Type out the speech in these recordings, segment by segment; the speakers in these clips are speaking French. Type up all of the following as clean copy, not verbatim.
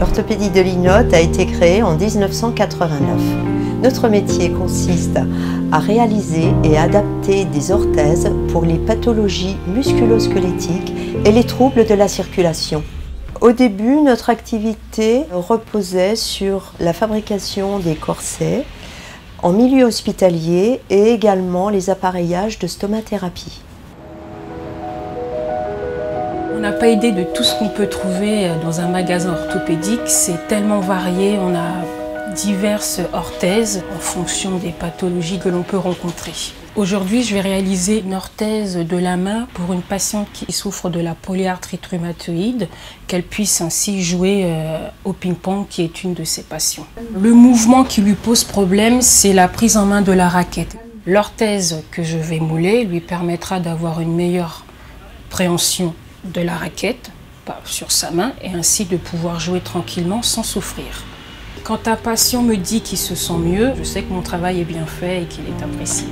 L'orthopédie de Linotte a été créée en 1989. Notre métier consiste à réaliser et adapter des orthèses pour les pathologies musculo-squelettiques et les troubles de la circulation. Au début, notre activité reposait sur la fabrication des corsets en milieu hospitalier et également les appareillages de stomathérapie. On n'a pas idée de tout ce qu'on peut trouver dans un magasin orthopédique, c'est tellement varié, on a diverses orthèses en fonction des pathologies que l'on peut rencontrer. Aujourd'hui, je vais réaliser une orthèse de la main pour une patiente qui souffre de la polyarthrite rhumatoïde, qu'elle puisse ainsi jouer au ping-pong qui est une de ses passions. Le mouvement qui lui pose problème, c'est la prise en main de la raquette. L'orthèse que je vais mouler lui permettra d'avoir une meilleure préhension de la raquette sur sa main et ainsi de pouvoir jouer tranquillement sans souffrir. Quand un patient me dit qu'il se sent mieux, je sais que mon travail est bien fait et qu'il est apprécié.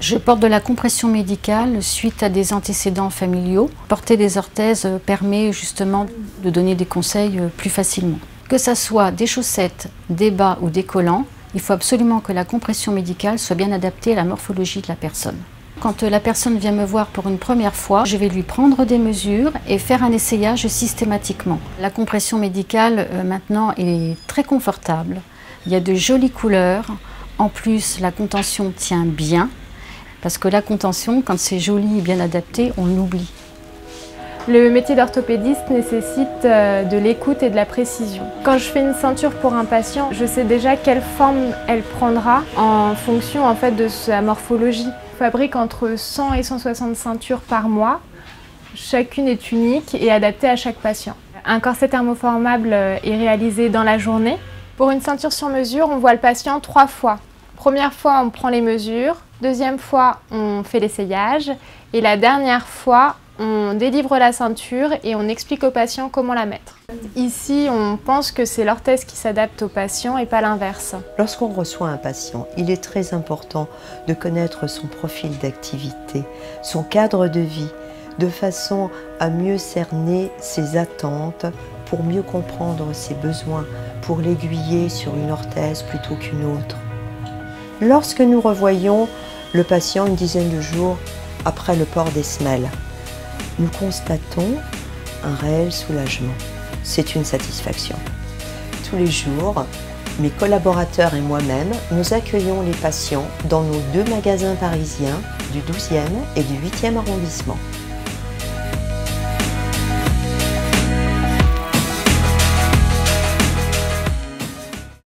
Je porte de la compression médicale suite à des antécédents familiaux. Porter des orthèses permet justement de donner des conseils plus facilement. Que ce soit des chaussettes, des bas ou des collants, il faut absolument que la compression médicale soit bien adaptée à la morphologie de la personne. Quand la personne vient me voir pour une première fois, je vais lui prendre des mesures et faire un essayage systématiquement. La compression médicale maintenant est très confortable. Il y a de jolies couleurs. En plus, la contention tient bien. Parce que la contention, quand c'est joli et bien adapté, on l'oublie. Le métier d'orthopédiste nécessite de l'écoute et de la précision. Quand je fais une ceinture pour un patient, je sais déjà quelle forme elle prendra en fonction de sa morphologie. Je fabrique entre 100 et 160 ceintures par mois. Chacune est unique et adaptée à chaque patient. Un corset thermoformable est réalisé dans la journée. Pour une ceinture sur mesure, on voit le patient 3 fois. Première fois, on prend les mesures. Deuxième fois, on fait l'essayage. Et la dernière fois, on délivre la ceinture et on explique au patient comment la mettre. Ici, on pense que c'est l'orthèse qui s'adapte au patient et pas l'inverse. Lorsqu'on reçoit un patient, il est très important de connaître son profil d'activité, son cadre de vie, de façon à mieux cerner ses attentes, pour mieux comprendre ses besoins, pour l'aiguiller sur une orthèse plutôt qu'une autre. Lorsque nous revoyons le patient une dizaine de jours après le port des semelles, nous constatons un réel soulagement. C'est une satisfaction. Tous les jours, mes collaborateurs et moi-même, nous accueillons les patients dans nos 2 magasins parisiens du 12e et du 8e arrondissement.